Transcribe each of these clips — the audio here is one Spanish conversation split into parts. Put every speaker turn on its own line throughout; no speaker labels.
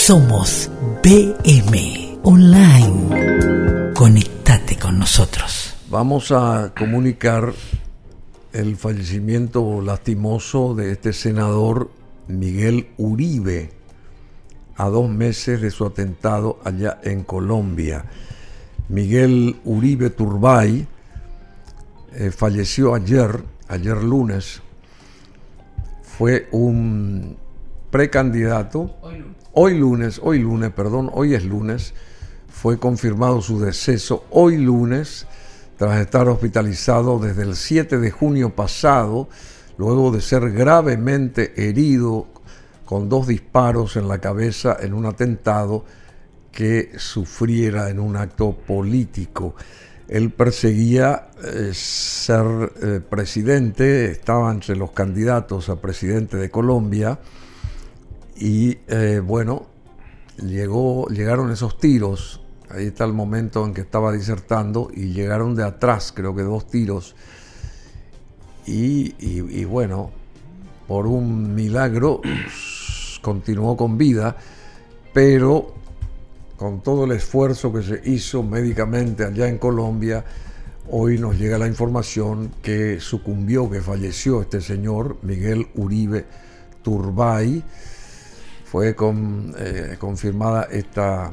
Somos BM Online. Conectate con nosotros.
Vamos a comunicar el fallecimiento lastimoso de este senador Miguel Uribe, a 2 meses de su atentado allá en Colombia. Miguel Uribe Turbay falleció ayer lunes. Fue un precandidato. Hoy es lunes. Fue confirmado su deceso hoy lunes, tras estar hospitalizado desde el 7 de junio pasado, luego de ser gravemente herido con 2 disparos en la cabeza en un atentado que sufriera en un acto político. Él perseguía ser presidente, estaba entre los candidatos a presidente de Colombia y llegaron esos tiros. Ahí está el momento en que estaba disertando y llegaron de atrás, creo que 2 tiros. Y bueno, por un milagro continuó con vida, pero con todo el esfuerzo que se hizo médicamente allá en Colombia, hoy nos llega la información que sucumbió, que falleció este señor, Miguel Uribe Turbay. Fue confirmada esta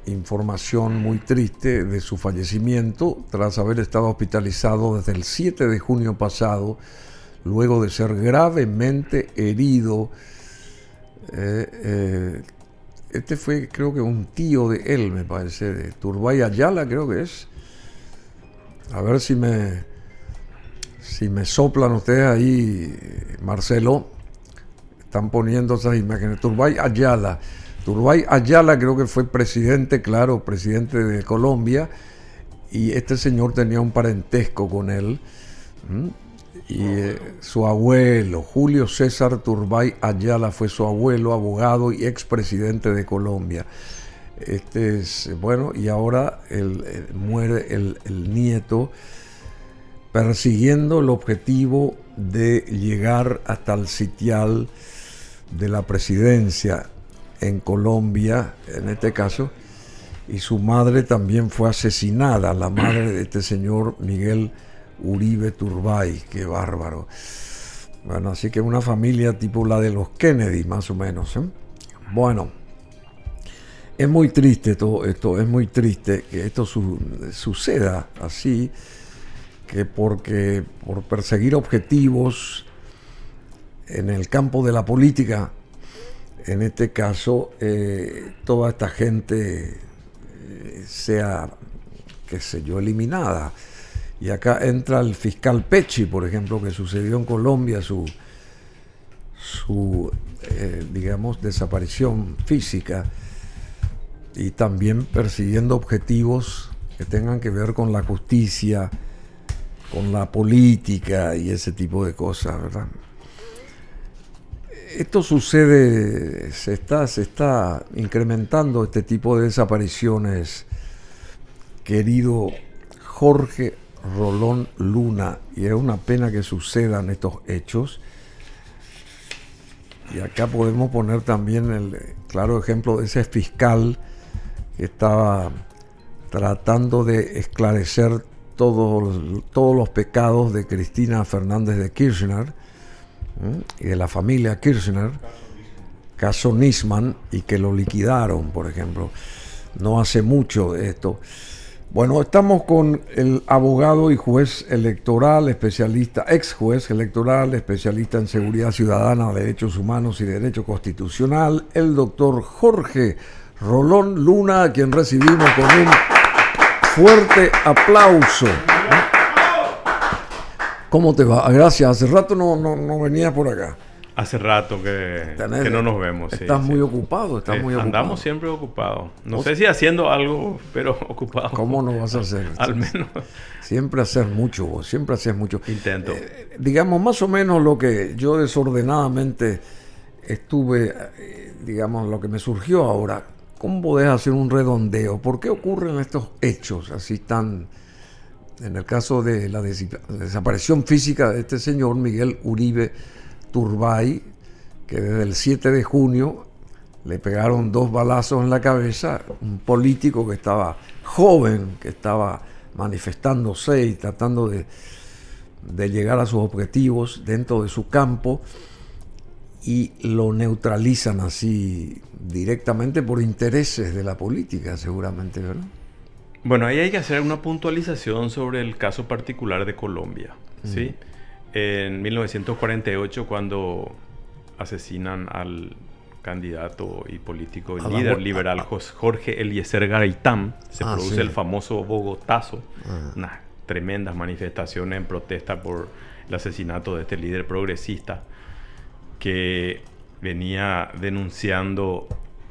información muy triste de su fallecimiento tras haber estado hospitalizado desde el 7 de junio pasado, luego de ser gravemente herido. Este fue, creo que un tío de él, me parece, de Turbay Ayala, creo que es. A ver si me soplan ustedes ahí, Marcelo. Están poniendo esas imágenes. Turbay Ayala creo que fue presidente de Colombia, y este señor tenía un parentesco con él. Y su abuelo, Julio César Turbay Ayala, fue su abuelo, abogado y expresidente de Colombia. Y ahora muere el nieto, persiguiendo el objetivo de llegar hasta el sitial de la presidencia en Colombia, en este caso, y su madre también fue asesinada, la madre de este señor Miguel Uribe Turbay. Qué bárbaro. Bueno, así que una familia tipo la de los Kennedy, más o menos, ¿eh? Bueno, es muy triste todo esto, es muy triste que esto suceda así, que porque por perseguir objetivos en el campo de la política, en este caso, toda esta gente sea, qué sé yo, eliminada. Y acá entra el fiscal Pecci, por ejemplo, que sucedió en Colombia su desaparición física, y también persiguiendo objetivos que tengan que ver con la justicia, con la política y ese tipo de cosas, ¿verdad? Esto sucede, se está incrementando este tipo de desapariciones, querido Jorge Rolón Luna, y es una pena que sucedan estos hechos. Y acá podemos poner también el claro ejemplo de ese fiscal que estaba tratando de esclarecer todos los pecados de Cristina Fernández de Kirchner y de la familia Kirchner, caso Nisman, y que lo liquidaron, por ejemplo, no hace mucho de esto. Bueno, estamos con el abogado y juez electoral, ex juez electoral, especialista en seguridad ciudadana, derechos humanos y derecho constitucional, el doctor Jorge Rolón Luna, a quien recibimos con un fuerte aplauso. ¿Cómo te va? Gracias. Hace rato no venías por acá.
Hace rato que no nos vemos.
Estás
sí,
muy
sí.
ocupado, muy ocupado.
Andamos siempre ocupados. No sé si haciendo algo, pero ocupados.
¿Cómo no vas a hacer?
Al menos.
Siempre haces mucho vos, siempre haces mucho.
Intento.
Digamos, más o menos lo que yo desordenadamente estuve, lo que me surgió ahora. ¿Cómo podés hacer un redondeo? ¿Por qué ocurren estos hechos así tan... En el caso de la desaparición física de este señor Miguel Uribe Turbay, que desde el 7 de junio le pegaron 2 balazos en la cabeza, un político que estaba joven, que estaba manifestándose y tratando de llegar a sus objetivos dentro de su campo, y lo neutralizan así directamente por intereses de la política, seguramente, ¿verdad?
Bueno, ahí hay que hacer una puntualización sobre el caso particular de Colombia, ¿sí? En 1948, cuando asesinan al candidato y político y líder liberal Jorge Eliezer Gaitán, se produce el famoso Bogotazo, unas tremendas manifestaciones en protesta por el asesinato de este líder progresista que venía denunciando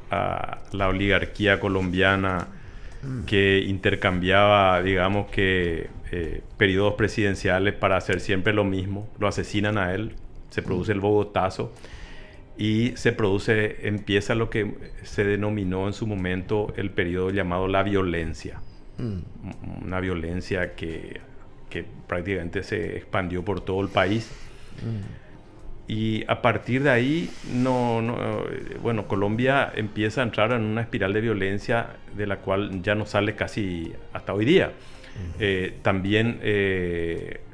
a la oligarquía colombiana que intercambiaba, digamos que, periodos presidenciales para hacer siempre lo mismo. Lo asesinan a él, se produce el Bogotazo y empieza lo que se denominó en su momento el periodo llamado la violencia. Una violencia que prácticamente se expandió por todo el país. Y a partir de ahí, bueno, Colombia empieza a entrar en una espiral de violencia de la cual ya no sale casi hasta hoy día. También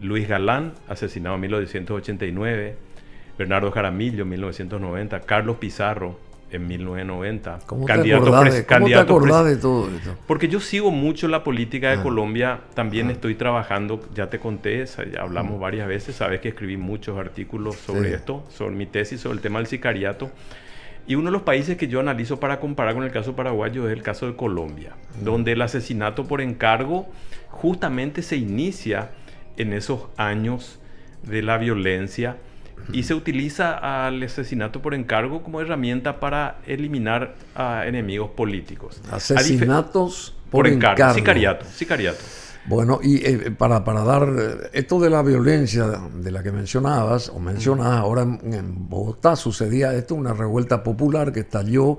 Luis Galán, asesinado en 1989, Bernardo Jaramillo en 1990, Carlos Pizarro en 1990.
¿Cómo te acordás de todo esto?
Porque yo sigo mucho la política de Colombia. También estoy trabajando, ya te conté, ya hablamos varias veces. Sabes que escribí muchos artículos sobre esto, sobre mi tesis, sobre el tema del sicariato. Y uno de los países que yo analizo para comparar con el caso paraguayo es el caso de Colombia, donde el asesinato por encargo justamente se inicia en esos años de la violencia. Y se utiliza al asesinato por encargo como herramienta para eliminar a enemigos políticos.
Asesinatos por encargo.
Sicariato.
Bueno, y para dar esto de la violencia de la que mencionabas, ahora en Bogotá sucedía esto, una revuelta popular que estalló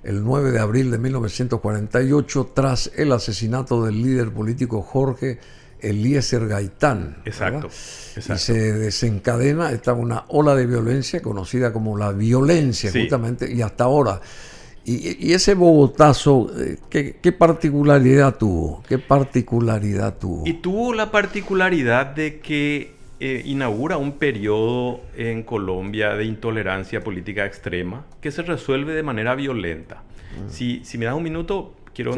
el 9 de abril de 1948 tras el asesinato del líder político Jorge Eliezer Gaitán.
Exacto.
Y se desencadena una ola de violencia conocida como la violencia, justamente, y hasta ahora. Y ese Bogotazo, ¿qué particularidad tuvo? Y
tuvo la particularidad de que inaugura un periodo en Colombia de intolerancia política extrema que se resuelve de manera violenta. Si me das un minuto, quiero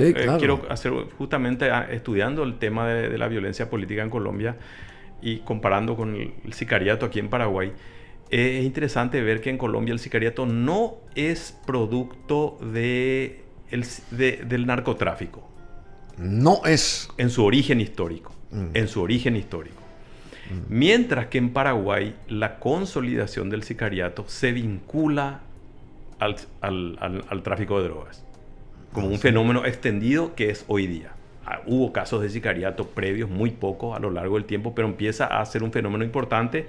hacer justamente estudiando el tema de la violencia política en Colombia y comparando con el sicariato aquí en Paraguay. Es interesante ver que en Colombia el sicariato no es producto del narcotráfico.
No es.
En su origen histórico. Mientras que en Paraguay la consolidación del sicariato se vincula al tráfico de drogas como un fenómeno extendido que es hoy día. Hubo casos de sicariato previos, muy pocos a lo largo del tiempo, pero empieza a ser un fenómeno importante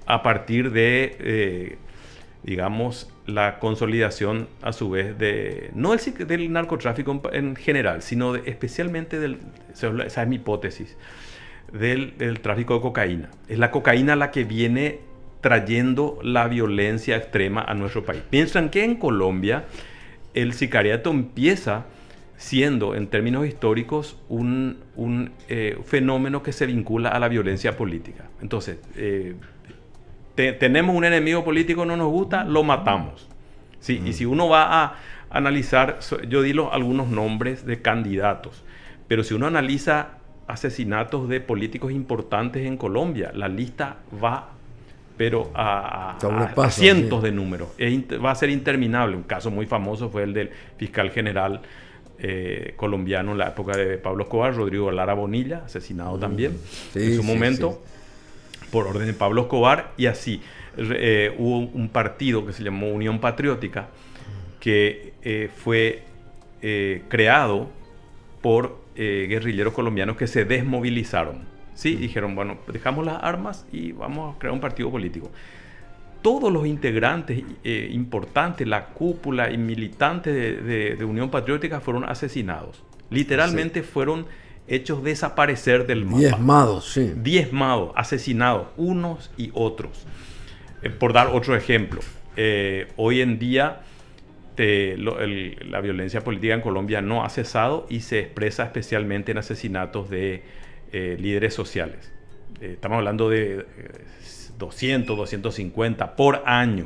a partir de, digamos, la consolidación a su vez no del narcotráfico en general, sino especialmente esa es mi hipótesis, del tráfico de cocaína. Es la cocaína la que viene trayendo la violencia extrema a nuestro país. Piensan que en Colombia el sicariato empieza siendo, en términos históricos, un fenómeno que se vincula a la violencia política. Entonces, tenemos un enemigo político, no nos gusta, lo matamos. ¿Sí? Y si uno va a analizar, yo di algunos nombres de candidatos, pero si uno analiza asesinatos de políticos importantes en Colombia, la lista va pero a cientos de números. Va a ser interminable. Un caso muy famoso fue el del fiscal general colombiano en la época de Pablo Escobar, Rodrigo Lara Bonilla, asesinado también en su momento por orden de Pablo Escobar. Y así hubo un partido que se llamó Unión Patriótica que fue creado por guerrilleros colombianos que se desmovilizaron. Sí, dijeron, bueno, dejamos las armas y vamos a crear un partido político. Todos los integrantes importantes, la cúpula y militantes de Unión Patriótica fueron asesinados. Literalmente fueron hechos desaparecer del mapa. Diezmados, asesinados, unos y otros. Por dar otro ejemplo, hoy en día la violencia política en Colombia no ha cesado y se expresa especialmente en asesinatos de líderes sociales. Estamos hablando de 200, 250 por año.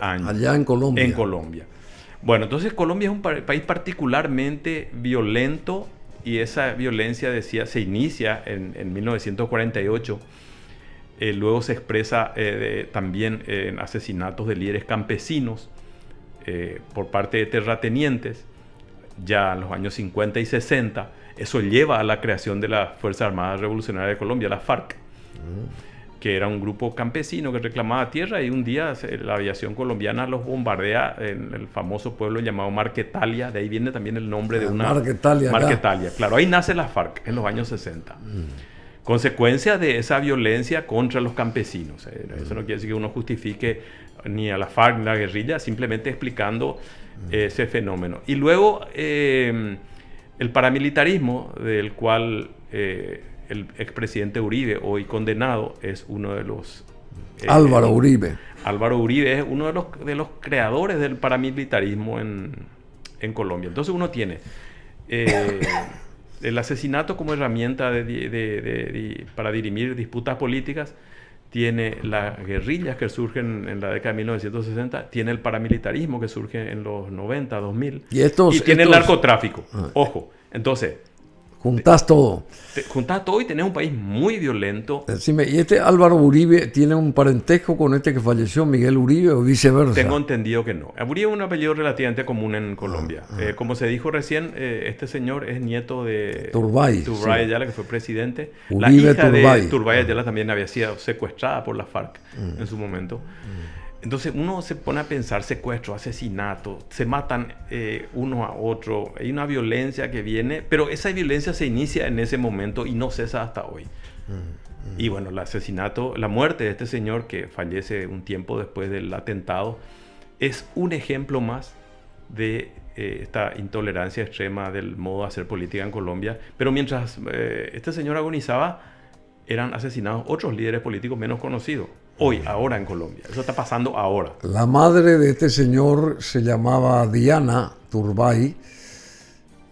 Allá en Colombia.
En Colombia. Bueno, entonces Colombia es un país particularmente violento y esa violencia, decía, se inicia en 1948. Luego se expresa también en asesinatos de líderes campesinos por parte de terratenientes, ya en los años 50 y 60. Eso lleva a la creación de la Fuerza Armada Revolucionaria de Colombia, la FARC, que era un grupo campesino que reclamaba tierra, y un día la aviación colombiana los bombardea en el famoso pueblo llamado Marquetalia. De ahí viene también el nombre de una... Marquetalia, claro. Ahí nace la FARC en los años 60. Consecuencia de esa violencia contra los campesinos. Eso no quiere decir que uno justifique ni a la FARC ni a la guerrilla, simplemente explicando ese fenómeno. Y luego el paramilitarismo, del cual el expresidente Uribe, hoy condenado, es uno de los...
Álvaro Uribe.
Álvaro Uribe es uno de los creadores del paramilitarismo en Colombia. Entonces uno tiene el asesinato como herramienta para dirimir disputas políticas, tiene las guerrillas que surgen en la década de 1960, tiene el paramilitarismo que surge en los 90, 2000, y tiene el narcotráfico. Ojo, entonces...
Juntás todo.
Juntás todo y tenés un país muy violento.
Decime, ¿y este Álvaro Uribe tiene un parentesco con este que falleció, Miguel Uribe, o viceversa?
Tengo entendido que no. Uribe es un apellido relativamente común en Colombia. Como se dijo recién, este señor es nieto de
Turbay
Ayala, que fue presidente.
Uribe
la hija
Turbay.
de Turbay Ayala también había sido secuestrada por la FARC en su momento. Entonces uno se pone a pensar secuestro, asesinato, se matan uno a otro, hay una violencia que viene, pero esa violencia se inicia en ese momento y no cesa hasta hoy. Y bueno, el asesinato, la muerte de este señor que fallece un tiempo después del atentado, es un ejemplo más de esta intolerancia extrema del modo de hacer política en Colombia. Pero mientras este señor agonizaba, eran asesinados otros líderes políticos menos conocidos. Hoy, ahora en Colombia. Eso está pasando ahora.
La madre de este señor se llamaba Diana Turbay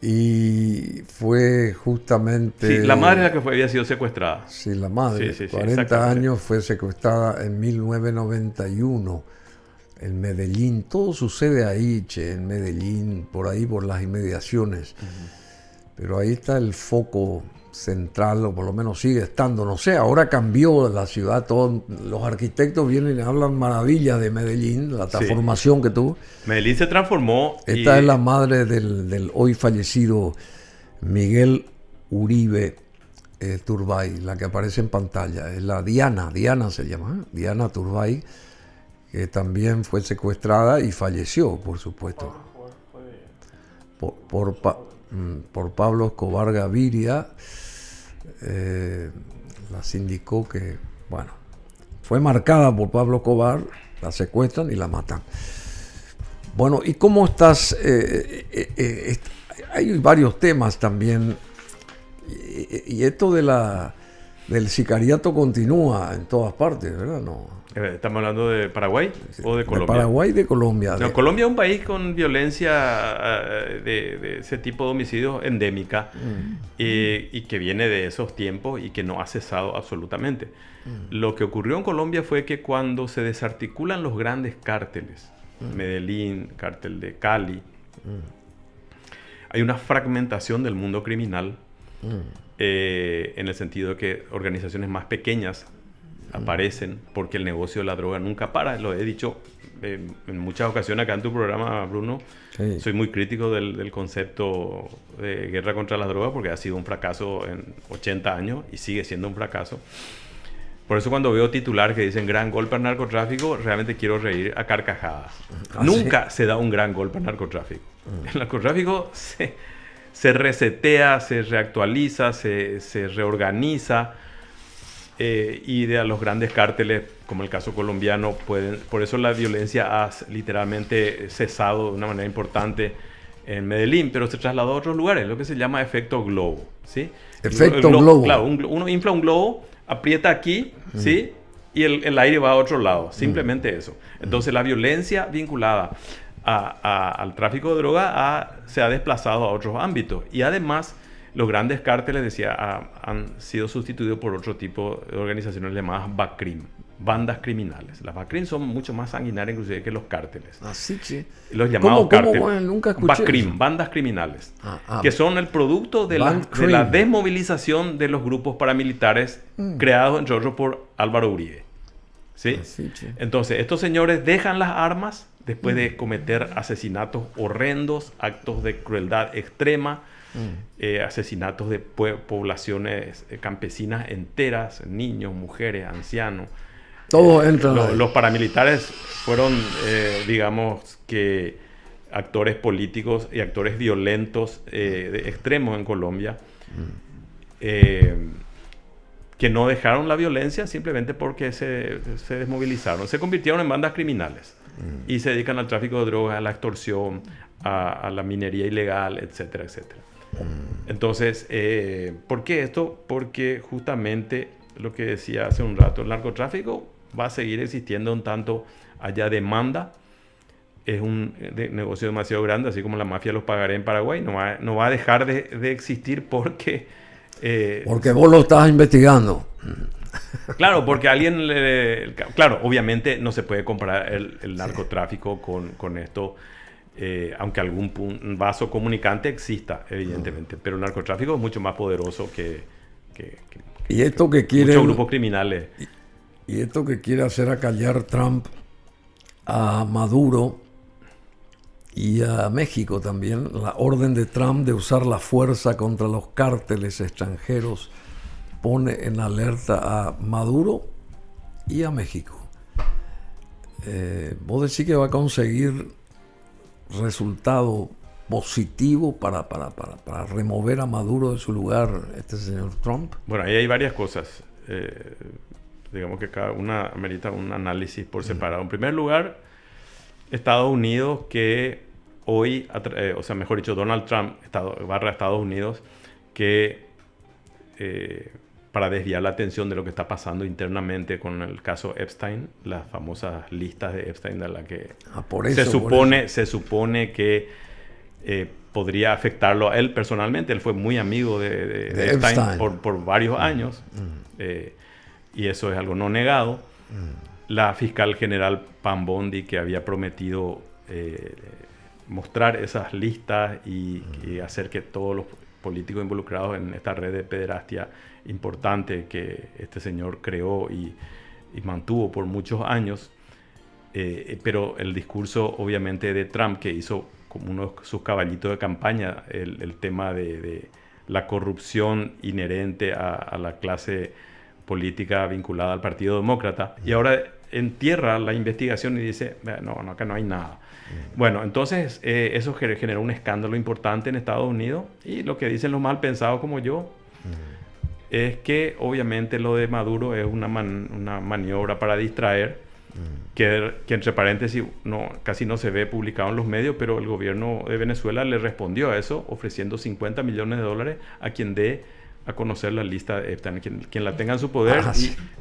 y fue justamente...
Sí, la madre es la que había sido secuestrada.
Sí, la madre.
Sí,
40 años, fue secuestrada en 1991 en Medellín. Todo sucede ahí, en Medellín, por ahí, por las inmediaciones. Pero ahí está el foco central, o por lo menos sigue estando, no sé, ahora cambió la ciudad, todos los arquitectos vienen y hablan maravillas de Medellín, la transformación que tuvo.
Medellín se transformó.
Esta es la madre del hoy fallecido Miguel Uribe Turbay, la que aparece en pantalla, es la Diana se llama, Diana Turbay, que también fue secuestrada y falleció, por supuesto, por Pablo Escobar Gaviria. La sindicó que, bueno, fue marcada por Pablo Escobar, la secuestran y la matan. Bueno, ¿y cómo estás? Hay varios temas también, y esto del sicariato continúa en todas partes, ¿verdad? No.
¿Estamos hablando de Paraguay o de Colombia?
De Paraguay y de Colombia.
No, Colombia es un país con violencia de ese tipo de homicidios endémica y que viene de esos tiempos y que no ha cesado absolutamente. Lo que ocurrió en Colombia fue que cuando se desarticulan los grandes cárteles, Medellín, cártel de Cali, hay una fragmentación del mundo criminal en el sentido de que organizaciones más pequeñas aparecen porque el negocio de la droga nunca para. Lo he dicho en muchas ocasiones acá en tu programa, Bruno. Sí. Soy muy crítico del concepto de guerra contra las drogas porque ha sido un fracaso en 80 años y sigue siendo un fracaso. Por eso cuando veo titular que dicen gran golpe al narcotráfico, realmente quiero reír a carcajadas. Nunca se da un gran golpe al narcotráfico. El narcotráfico se resetea, se reactualiza, se reorganiza. Y de los grandes cárteles, como el caso colombiano, por eso la violencia ha literalmente cesado de una manera importante en Medellín, pero se trasladó a otros lugares, lo que se llama efecto globo, ¿sí?
Efecto globo.
Claro, uno infla un globo, aprieta aquí, ¿sí? Y el aire va a otro lado, simplemente eso. Entonces la violencia vinculada al tráfico de droga se ha desplazado a otros ámbitos. Y además, los grandes cárteles, decía, han sido sustituidos por otro tipo de organizaciones llamadas BACRIM, bandas criminales. Las BACRIM son mucho más sanguinarias inclusive que los cárteles.
Así que...
Los llamados cárteles.
Bueno, nunca escuché
BACRIM,
eso.
bandas criminales. Que son el producto de la desmovilización de los grupos paramilitares creados, entre otros, por Álvaro Uribe. ¿Sí? Entonces, estos señores dejan las armas después de cometer asesinatos horrendos, actos de crueldad extrema, asesinatos de poblaciones campesinas enteras, niños, mujeres, ancianos.
Todo entra.
Los paramilitares fueron, digamos que, actores políticos y actores violentos extremos en Colombia, que no dejaron la violencia simplemente porque se desmovilizaron. Se convirtieron en bandas criminales y se dedican al tráfico de drogas, a la extorsión, a la minería ilegal, etcétera, etcétera. Entonces, ¿por qué esto? Porque justamente lo que decía hace un rato, el narcotráfico va a seguir existiendo en tanto haya demanda. Es un negocio demasiado grande, así como la mafia los pagaré en Paraguay. No va a dejar de existir porque...
porque vos lo estás investigando.
Claro, porque alguien... claro, obviamente no se puede comparar el narcotráfico con esto, aunque algún vaso comunicante exista, evidentemente. Pero el narcotráfico es mucho más poderoso que
y esto que quiere...
muchos grupos criminales.
Y esto que quiere hacer acallar Trump a Maduro y a México también, la orden de Trump de usar la fuerza contra los cárteles extranjeros pone en alerta a Maduro y a México. ¿Vos decís que va a conseguir resultado positivo para remover a Maduro de su lugar este señor Trump?
Bueno, ahí hay varias cosas. Digamos que cada una amerita un análisis por separado. En primer lugar, Estados Unidos, que hoy, o sea, mejor dicho, Donald Trump, Estados Unidos, que para desviar la atención de lo que está pasando internamente con el caso Epstein, las famosas listas de Epstein de la que se supone que podría afectarlo a él personalmente. Él fue muy amigo de Epstein por varios años. Y eso es algo no negado. La fiscal general Pam Bondi, que había prometido mostrar esas listas y hacer que todos los políticos involucrados en esta red de pederastia importante que este señor creó y mantuvo por muchos años. Pero el discurso, obviamente, de Trump, que hizo como uno de sus caballitos de campaña, el tema de la corrupción inherente a la clase política vinculada al Partido Demócrata, y ahora entierra la investigación y dice, no, acá no hay nada. Bueno, entonces eso generó un escándalo importante en Estados Unidos, y lo que dicen los mal pensados como yo es que obviamente lo de Maduro es una maniobra para distraer, que entre paréntesis casi no se ve publicado en los medios, pero el gobierno de Venezuela le respondió a eso ofreciendo $50 millones a quien dé a conocer la lista de Epstein, quien la tenga en su poder.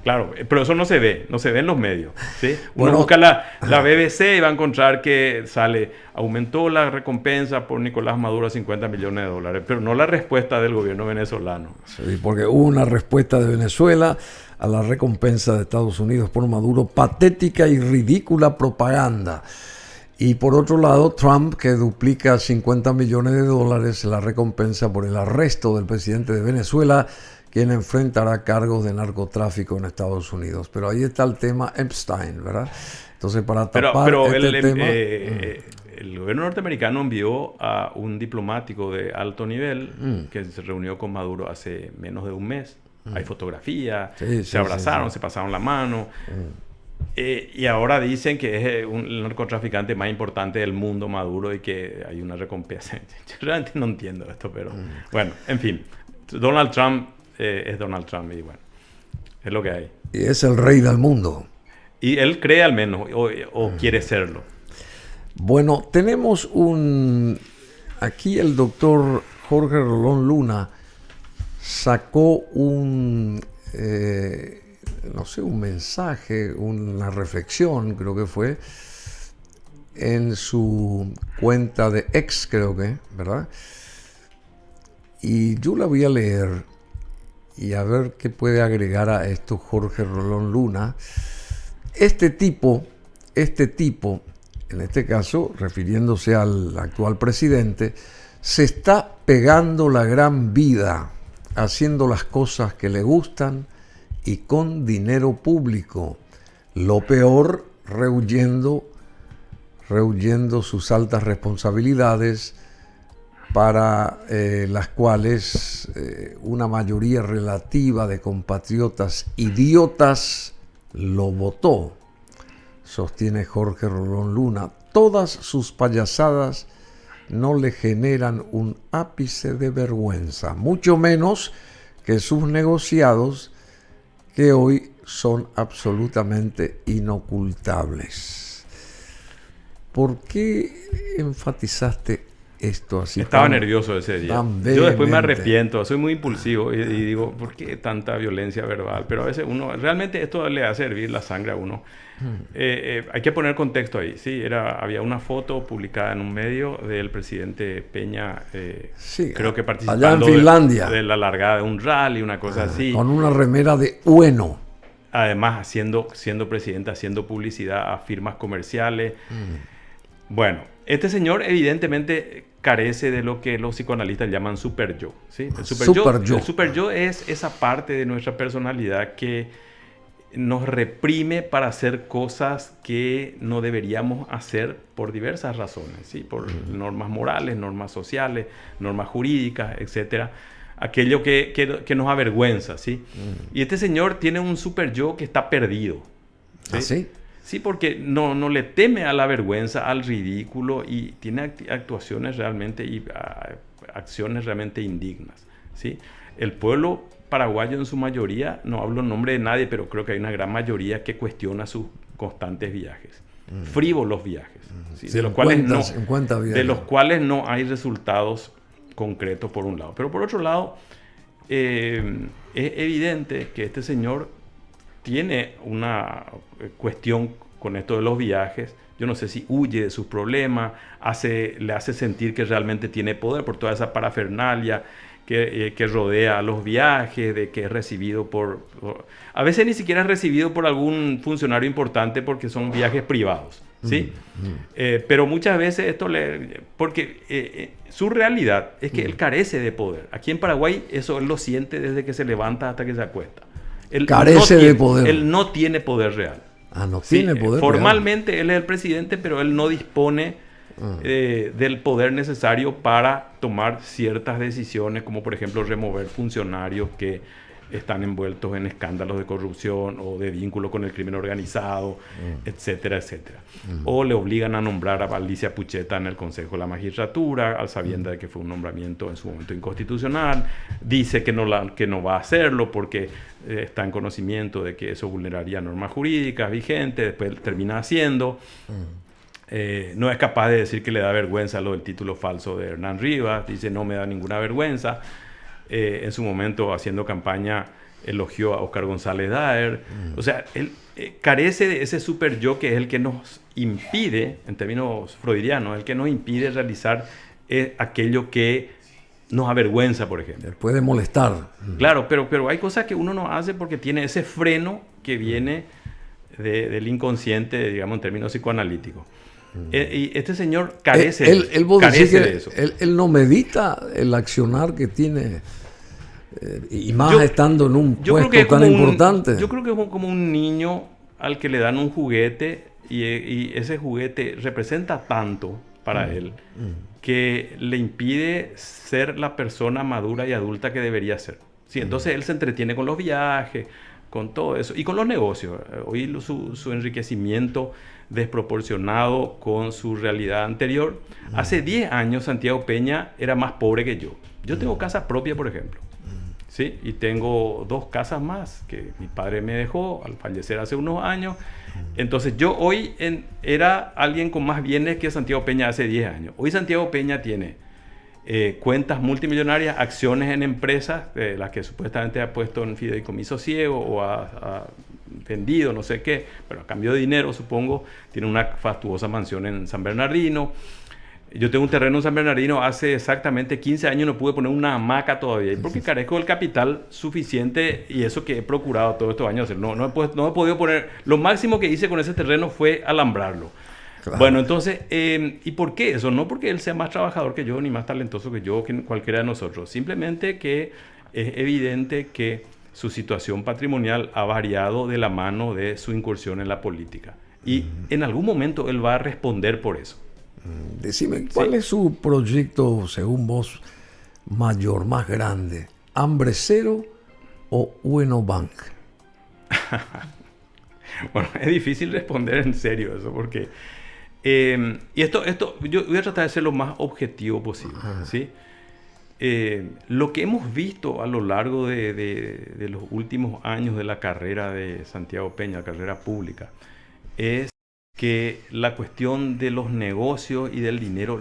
Claro, pero eso no se ve en los medios, ¿sí? Uno busca la BBC y va a encontrar que aumentó la recompensa por Nicolás Maduro a $50 millones, pero no la respuesta del gobierno venezolano.
Sí, porque hubo una respuesta de Venezuela a la recompensa de Estados Unidos por Maduro, patética y ridícula propaganda. Y por otro lado, Trump, que duplica $50 millones la recompensa por el arresto del presidente de Venezuela, quien enfrentará cargos de narcotráfico en Estados Unidos. Pero ahí está el tema Epstein, ¿verdad? Entonces, para tapar tema...
el gobierno norteamericano envió a un diplomático de alto nivel que se reunió con Maduro hace menos de un mes. Hay fotografías, se abrazaron, se pasaron la mano... y ahora dicen que es el narcotraficante más importante del mundo, Maduro, y que hay una recompensa. Yo realmente no entiendo esto, pero bueno, en fin. Donald Trump es Donald Trump y bueno, es lo que hay.
Y es el rey del mundo.
Y él cree al menos, o quiere serlo.
Bueno, tenemos aquí el doctor Jorge Rolón Luna sacó un mensaje, una reflexión, creo que fue, en su cuenta de X, creo que, ¿verdad? Y yo la voy a leer y a ver qué puede agregar a esto Jorge Rolón Luna. Este tipo, en este caso, refiriéndose al actual presidente, se está pegando la gran vida, haciendo las cosas que le gustan y con dinero público. Lo peor, rehuyendo sus altas responsabilidades, para las cuales una mayoría relativa de compatriotas idiotas lo votó, sostiene Jorge Rolón Luna. Todas sus payasadas no le generan un ápice de vergüenza, mucho menos que sus negociados, que hoy son absolutamente inocultables. ¿Por qué enfatizaste esto así?
Estaba nervioso ese día. Yo después me arrepiento, soy muy impulsivo y digo, ¿por qué tanta violencia verbal? Pero a veces uno, realmente esto le hace hervir la sangre a uno. Hay que poner contexto ahí. Sí, había una foto publicada en un medio del presidente Peña,
sí,
creo que participando
allá en Finlandia,
de la largada de un rally, una cosa así.
Con una remera de Ueno.
Además, siendo presidente, haciendo publicidad a firmas comerciales. Bueno, este señor evidentemente carece de lo que los psicoanalistas llaman super yo, ¿sí? El super yo es esa parte de nuestra personalidad que nos reprime para hacer cosas que no deberíamos hacer por diversas razones, ¿sí? Por normas morales, normas sociales, normas jurídicas, etcétera. Aquello que nos avergüenza, ¿sí? Y este señor tiene un super yo que está perdido, ¿sí?
¿Ah, sí?
Sí, porque no le teme a la vergüenza, al ridículo, y tiene actuaciones realmente y acciones realmente indignas, ¿sí? El pueblo paraguayo en su mayoría, no hablo en nombre de nadie, pero creo que hay una gran mayoría que cuestiona sus constantes viajes, frívolos viajes, ¿sí?
Sí,
de los cuales no hay resultados concretos por un lado. Pero por otro lado, es evidente que este señor tiene una cuestión con esto de los viajes. Yo no sé si huye de sus problemas, le hace sentir que realmente tiene poder por toda esa parafernalia que rodea a los viajes, de que es recibido a veces ni siquiera es recibido por algún funcionario importante porque son viajes privados, ¿sí? Pero muchas veces porque su realidad es que él carece de poder. Aquí en Paraguay eso él lo siente desde que se levanta hasta que se acuesta.
Carece de poder.
Él no tiene poder real.
No tiene poder
formalmente
real.
Él es el presidente, pero él no dispone del poder necesario para tomar ciertas decisiones, como por ejemplo remover funcionarios que están envueltos en escándalos de corrupción o de vínculo con el crimen organizado, etcétera, etcétera. O le obligan a nombrar a Alicia Pucheta en el Consejo de la Magistratura, al sabienda de que fue un nombramiento en su momento inconstitucional. Dice que no va a hacerlo porque está en conocimiento de que eso vulneraría normas jurídicas vigentes, después termina haciendo. No es capaz de decir que le da vergüenza lo del título falso de Hernán Rivas, dice no me da ninguna vergüenza. En su momento, haciendo campaña, elogió a Oscar González Daer. O sea, él carece de ese super yo que es el que nos impide, en términos freudianos, el que nos impide realizar aquello que nos avergüenza, por ejemplo.
Puede molestar.
Claro, pero hay cosas que uno no hace porque tiene ese freno que viene del inconsciente, digamos, en términos psicoanalíticos. Y este señor carece de eso.
Él no medita el accionar que tiene, y más estando en un puesto tan importante.
Yo creo que es como un niño al que le dan un juguete y ese juguete representa tanto para él que le impide ser la persona madura y adulta que debería ser. Sí, entonces él se entretiene con los viajes, con todo eso y con los negocios. Hoy su enriquecimiento desproporcionado con su realidad anterior. Hace 10 años Santiago Peña era más pobre que yo. Yo tengo casa propia, por ejemplo. ¿Sí? Y tengo 2 casas más que mi padre me dejó al fallecer hace unos años. Entonces yo hoy era alguien con más bienes que Santiago Peña hace 10 años. Hoy Santiago Peña tiene cuentas multimillonarias, acciones en empresas, las que supuestamente ha puesto en fideicomiso ciego o ha vendido, no sé qué, pero a cambio de dinero, supongo, tiene una fastuosa mansión en San Bernardino. Yo tengo un terreno en San Bernardino, hace exactamente 15 años no pude poner una hamaca todavía, porque carezco del capital suficiente y eso que he procurado todos estos años hacer. No he podido poner, lo máximo que hice con ese terreno fue alambrarlo. Claro. Bueno, entonces, ¿y por qué eso? No porque él sea más trabajador que yo, ni más talentoso que yo, que cualquiera de nosotros. Simplemente que es evidente que su situación patrimonial ha variado de la mano de su incursión en la política. Y en algún momento él va a responder por eso.
Decime, ¿cuál es su proyecto, según vos, mayor, más grande? ¿Hambre Cero o Bueno Bank?
Bueno, es difícil responder en serio eso, porque... y esto yo voy a tratar de ser lo más objetivo posible, ¿sí? Lo que hemos visto a lo largo de los últimos años de la carrera de Santiago Peña, la carrera pública, es que la cuestión de los negocios y del dinero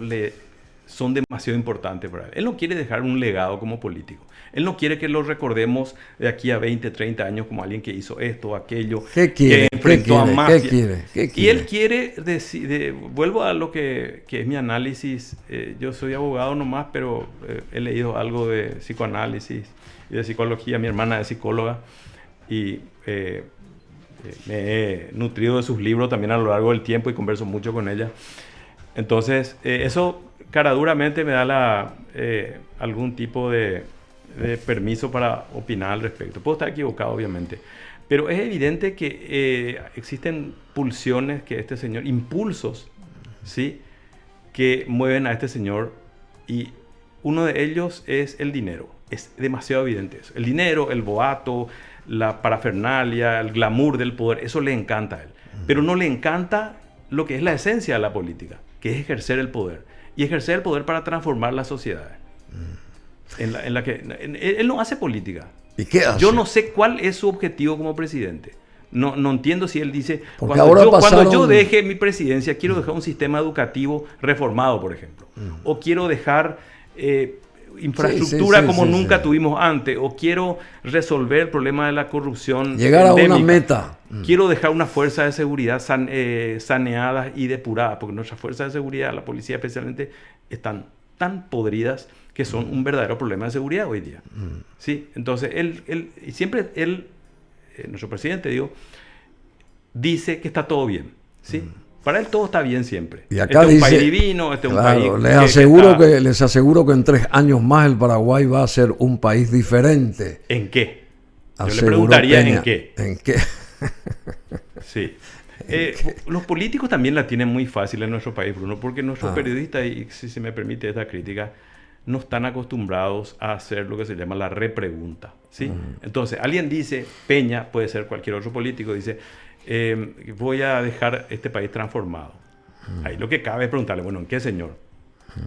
son demasiado importantes para él. Él no quiere dejar un legado como político. Él no quiere que lo recordemos de aquí a 20, 30 años como alguien que hizo esto o aquello, que enfrentó a mafia. ¿Qué quiere? Y él quiere decir, vuelvo a lo que es mi análisis. Yo soy abogado nomás, pero he leído algo de psicoanálisis y de psicología. Mi hermana es psicóloga y me he nutrido de sus libros también a lo largo del tiempo y converso mucho con ella. Entonces, eso caraduramente me da algún tipo de permiso para opinar al respecto. Puedo estar equivocado, obviamente. Pero es evidente que existen pulsiones que este señor, impulsos, ¿sí?, que mueven a este señor. Y uno de ellos es el dinero. Es demasiado evidente eso. El dinero, el boato, la parafernalia, el glamour del poder, eso le encanta a él. Pero no le encanta lo que es la esencia de la política, que es ejercer el poder. Y ejercer el poder para transformar las sociedades. Él no hace política.
¿Y qué hace?
Yo no sé cuál es su objetivo como presidente. No entiendo si él dice,
cuando
yo deje mi presidencia, quiero dejar un sistema educativo reformado, por ejemplo. O quiero dejar... infraestructura como nunca tuvimos antes, o quiero resolver el problema de la corrupción,
llegar endémica. A una meta.
Quiero dejar una fuerza de seguridad saneadas y depuradas, porque nuestras fuerzas de seguridad, la policía especialmente, están tan podridas que son un verdadero problema de seguridad hoy día. ¿Sí? Entonces, nuestro presidente, dice que está todo bien, ¿sí? Para él todo está bien siempre.
Y acá
este es un
dice,
país divino, este es un país...
Les aseguro que en 3 años más el Paraguay va a ser un país diferente.
¿En qué? Yo le preguntaría Peña, ¿en qué?
¿En qué?
Sí. Los políticos también la tienen muy fácil en nuestro país, Bruno, porque nuestros periodistas, y si se me permite esta crítica, no están acostumbrados a hacer lo que se llama la repregunta, ¿sí? Entonces, alguien dice, Peña, puede ser cualquier otro político, dice... voy a dejar este país transformado. Ahí lo que cabe es preguntarle, bueno, ¿en qué, señor?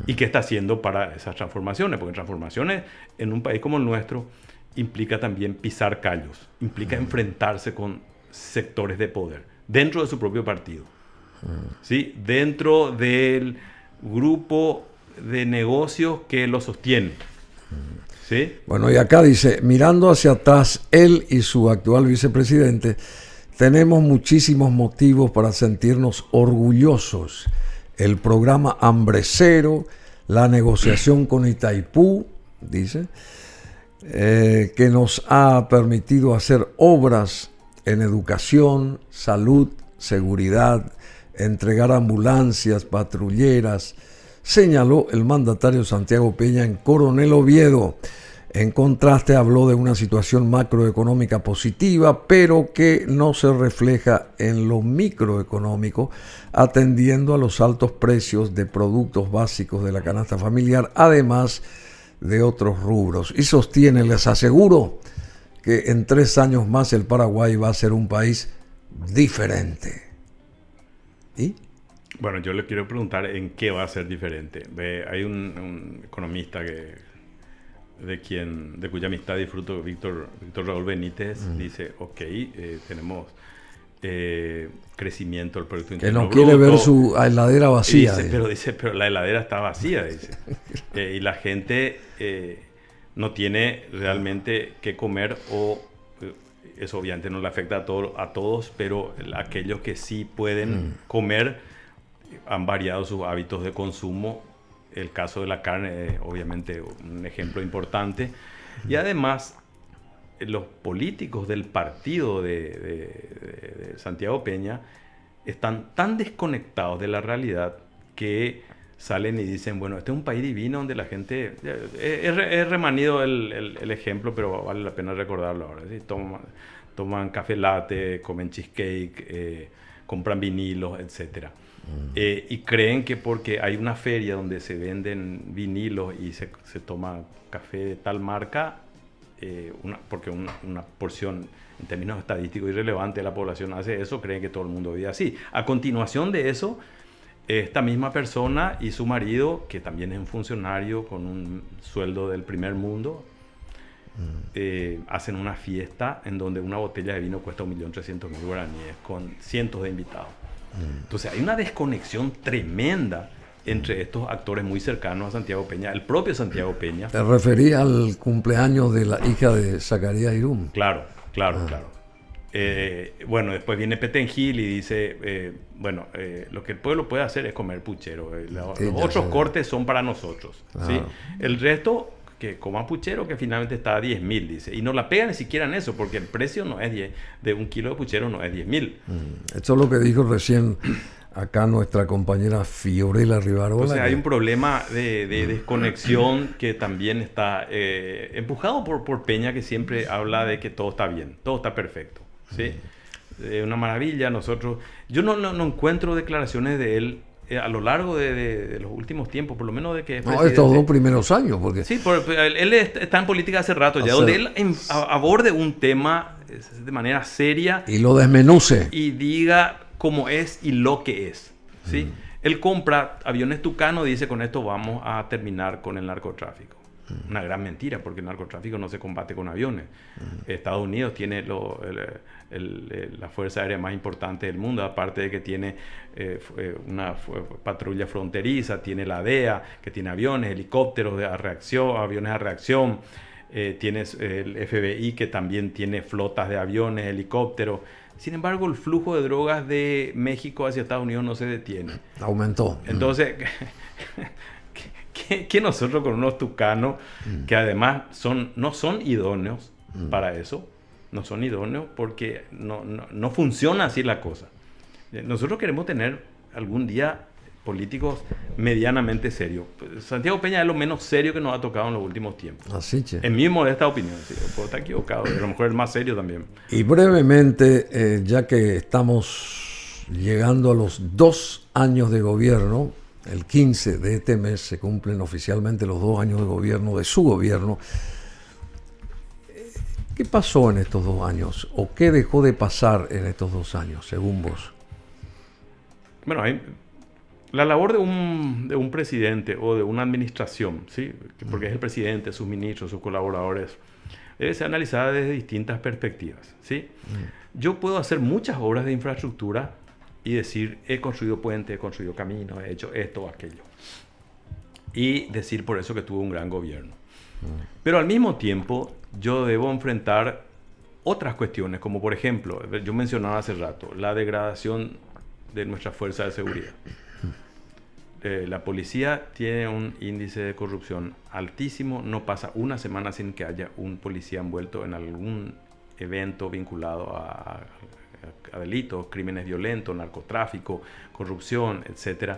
¿Y qué está haciendo para esas transformaciones? Porque transformaciones en un país como el nuestro implica también pisar callos, implica enfrentarse con sectores de poder dentro de su propio partido, ¿sí? Dentro del grupo de negocios que lo sostiene. ¿Sí?
Bueno, y acá dice, mirando hacia atrás, él y su actual vicepresidente, tenemos muchísimos motivos para sentirnos orgullosos. El programa Hambre Cero, la negociación con Itaipú, dice, que nos ha permitido hacer obras en educación, salud, seguridad, entregar ambulancias, patrulleras, señaló el mandatario Santiago Peña en Coronel Oviedo. En contraste, habló de una situación macroeconómica positiva, pero que no se refleja en lo microeconómico, atendiendo a los altos precios de productos básicos de la canasta familiar, además de otros rubros. Y sostiene, les aseguro, que en 3 años más el Paraguay va a ser un país diferente. ¿Y?
Bueno, yo le quiero preguntar en qué va a ser diferente. Hay un economista de cuya amistad disfruto, Víctor Raúl Benítez, dice, tenemos crecimiento del Producto Interno Bruto.
Que no quiere ver su heladera vacía.
Pero la heladera está vacía, dice. Y la gente no tiene realmente qué comer eso obviamente no le afecta a todos, pero aquellos que sí pueden comer han variado sus hábitos de consumo. El caso de la carne es obviamente un ejemplo importante. Y además, los políticos del partido de Santiago Peña están tan desconectados de la realidad que salen y dicen, bueno, este es un país divino donde la gente... Es remanido el ejemplo, pero vale la pena recordarlo ahora. ¿Sí? Toman café latte, comen cheesecake, compran vinilos, etc. Y creen que porque hay una feria donde se venden vinilos y se toma café de tal marca, porque una porción en términos estadísticos irrelevante de la población hace eso, creen que todo el mundo vive así. A continuación de eso, esta misma persona y su marido, que también es un funcionario con un sueldo del primer mundo, hacen una fiesta en donde una botella de vino cuesta 1.300.000 guaraníes con cientos de invitados. Entonces hay una desconexión tremenda entre estos actores muy cercanos a Santiago Peña, el propio Santiago Peña.
Te refería al cumpleaños de la hija de Zacarías Irún.
Claro. Bueno, después viene Petengil y dice, lo que el pueblo puede hacer es comer puchero. Los otros cortes son para nosotros. ¿Sí? El resto, que coma puchero, que finalmente está a 10.000, dice. Y no la pega ni siquiera en eso, porque el precio no es de un kilo de puchero no es 10.000.
Esto es lo que dijo recién acá nuestra compañera Fiorella Rivarola.
Entonces hay un problema de desconexión que también está empujado por Peña, que siempre habla de que todo está bien, todo está perfecto. ¿Sí? Una maravilla. Yo no encuentro declaraciones de él a lo largo de los últimos tiempos, por lo menos de que es presidente.
Estos 2 primeros años. Porque...
Sí, él está en política hace rato ya, donde él aborde un tema de manera seria.
Y lo desmenuce.
Y diga cómo es y lo que es. ¿Sí? Él compra aviones Tucano y dice, con esto vamos a terminar con el narcotráfico. Una gran mentira, porque el narcotráfico no se combate con aviones. Estados Unidos tiene la fuerza aérea más importante del mundo, aparte de que tiene una patrulla fronteriza, tiene la DEA, que tiene aviones, helicópteros aviones a reacción, tienes el FBI, que también tiene flotas de aviones, helicópteros. Sin embargo, el flujo de drogas de México hacia Estados Unidos no se detiene.
Aumentó.
Entonces... que nosotros con unos tucanos que además no son idóneos para eso, no son idóneos porque no funciona así la cosa. Nosotros queremos tener algún día políticos medianamente serios. Santiago Peña es lo menos serio que nos ha tocado en los últimos tiempos.
Así, che.
En mi modesta opinión, sí, puedo estar equivocado, a lo mejor el más serio también.
Y brevemente, ya que estamos llegando a los 2 años de gobierno, el 15 de este mes se cumplen oficialmente los 2 años de gobierno, de su gobierno. ¿Qué pasó en estos 2 años? ¿O qué dejó de pasar en estos 2 años, según vos?
Bueno, la labor de un presidente o de una administración, ¿sí? Porque es el presidente, sus ministros, sus colaboradores, debe ser analizada desde distintas perspectivas, ¿sí? Yo puedo hacer muchas obras de infraestructura y decir, he construido puentes, he construido caminos, he hecho esto o aquello. Y decir por eso que tuve un gran gobierno. Pero al mismo tiempo, yo debo enfrentar otras cuestiones, como por ejemplo, yo mencionaba hace rato, la degradación de nuestra fuerza de seguridad. La policía tiene un índice de corrupción altísimo, no pasa una semana sin que haya un policía envuelto en algún evento vinculado a delitos, crímenes violentos, narcotráfico, corrupción, etc.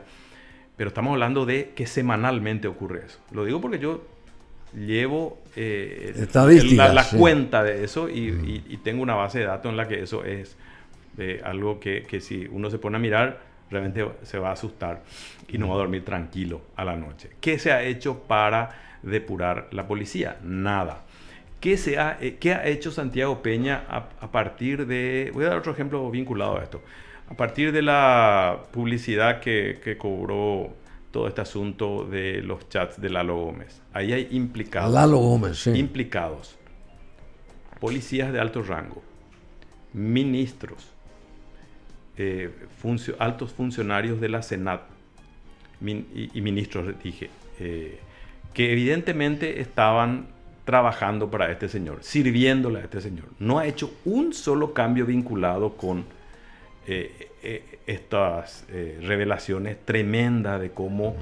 Pero estamos hablando de que semanalmente ocurre eso. Lo digo porque yo llevo la cuenta de eso y tengo una base de datos en la que eso es algo que si uno se pone a mirar, realmente se va a asustar y no va a dormir tranquilo a la noche. ¿Qué se ha hecho para depurar la policía? Nada. ¿Qué ha hecho Santiago Peña a partir de... Voy a dar otro ejemplo vinculado a esto. A partir de la publicidad que cobró todo este asunto de los chats de Lalo Gómez. Ahí hay implicados.
Lalo Gómez, sí.
Implicados. Policías de alto rango. Ministros. Altos funcionarios de la Senat. Y ministros, dije. Que evidentemente estaban trabajando para este señor, sirviéndole a este señor. No ha hecho un solo cambio vinculado con estas revelaciones tremendas de cómo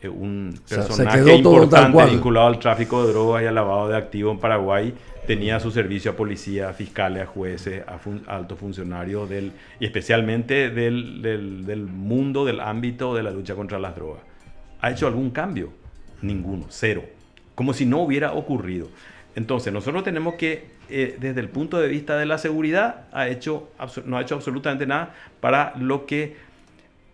un personaje importante vinculado al tráfico de drogas y al lavado de activos en Paraguay tenía a su servicio a policía, a fiscales, a jueces, a altos funcionarios y especialmente del mundo, del ámbito de la lucha contra las drogas. ¿Ha hecho algún cambio? Ninguno, cero. Como si no hubiera ocurrido. Entonces, nosotros tenemos que, desde el punto de vista de la seguridad, no ha hecho absolutamente nada para lo que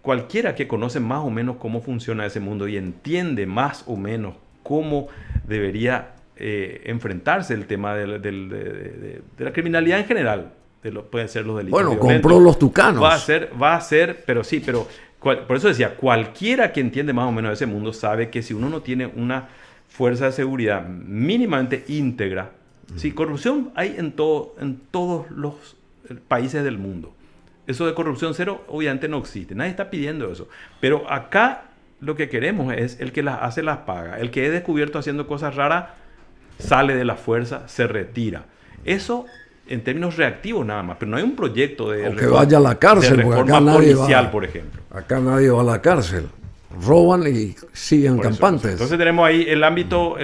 cualquiera que conoce más o menos cómo funciona ese mundo y entiende más o menos cómo debería enfrentarse el tema de la criminalidad en general, pueden ser los delitos violentos.
Compró los tucanos.
Va a ser, pero por eso decía, cualquiera que entiende más o menos ese mundo sabe que si uno no tiene una fuerza de seguridad mínimamente íntegra, sí, corrupción hay en todos los países del mundo. Eso de corrupción cero obviamente no existe, nadie está pidiendo eso. Pero acá lo que queremos es el que las hace las paga. El que es descubierto haciendo cosas raras sale de la fuerza, se retira. Eso en términos reactivos nada más, pero no hay un proyecto de
que vaya a la cárcel,
de reforma policial, por ejemplo.
Acá nadie va a la cárcel. Roban y siguen campantes.
Entonces tenemos ahí el ámbito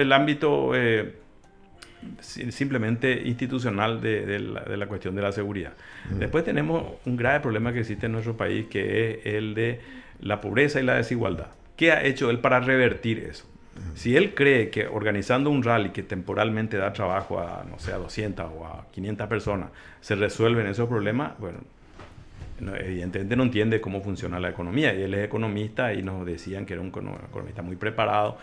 simplemente institucional de la cuestión de la seguridad. Después tenemos un grave problema que existe en nuestro país, que es el de la pobreza y la desigualdad. ¿Qué ha hecho él para revertir eso? Si él cree que organizando un rally que temporalmente da trabajo a, no sé, a 200 o a 500 personas, se resuelven esos problemas, bueno, evidentemente no entiende cómo funciona la economía. Y él es economista y nos decían que era un economista muy preparado,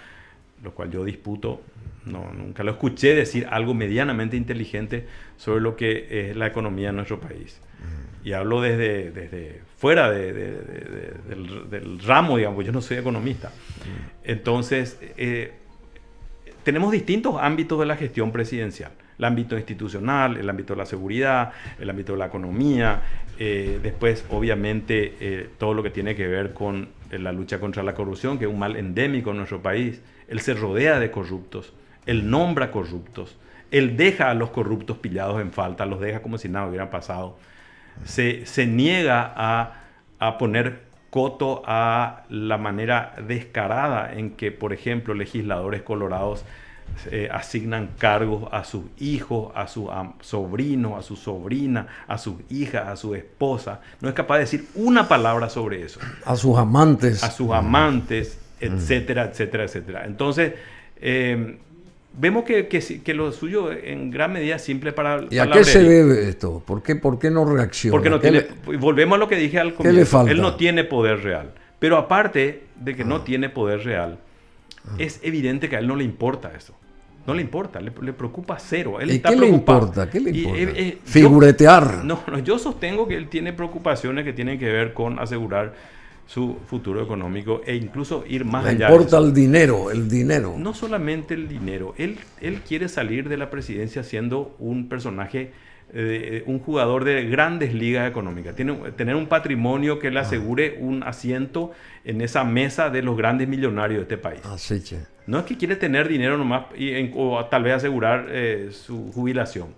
lo cual yo disputo. Nunca lo escuché decir algo medianamente inteligente sobre lo que es la economía en nuestro país. Y hablo desde fuera del ramo, digamos, yo no soy economista. Entonces, tenemos distintos ámbitos de la gestión presidencial. El ámbito institucional, el ámbito de la seguridad, el ámbito de la economía, después, obviamente, todo lo que tiene que ver con la lucha contra la corrupción, que es un mal endémico en nuestro país. Él se rodea de corruptos, él nombra corruptos, él deja a los corruptos pillados en falta, los deja como si nada hubiera pasado. Se niega a poner coto a la manera descarada en que, por ejemplo, legisladores colorados asignan cargos a sus hijos, a sus sobrinos, a su sobrina, a sus hijas, a su esposa. No es capaz de decir una palabra sobre eso.
A sus amantes.
A sus amantes, etcétera, etcétera, etcétera. Entonces, vemos que lo suyo en gran medida es simple para...
¿Y a qué se debe esto? ¿Por qué no reacciona?
Porque no tiene, volvemos a lo que dije al comienzo.
¿Qué le falta?
Él no tiene poder real. Pero aparte de que no tiene poder real, es evidente que a él no le importa eso. No le importa, le preocupa cero. Él está preocupado.
¿Qué le importa? Figuretear.
Yo sostengo que él tiene preocupaciones que tienen que ver con asegurar su futuro económico e incluso ir más allá.
Le importa el dinero.
No solamente el dinero. Él quiere salir de la presidencia siendo un personaje, un jugador de grandes ligas económicas. Tener un patrimonio que le asegure un asiento en esa mesa de los grandes millonarios de este país.
Así que.
No es que quiere tener dinero nomás o tal vez asegurar su jubilación.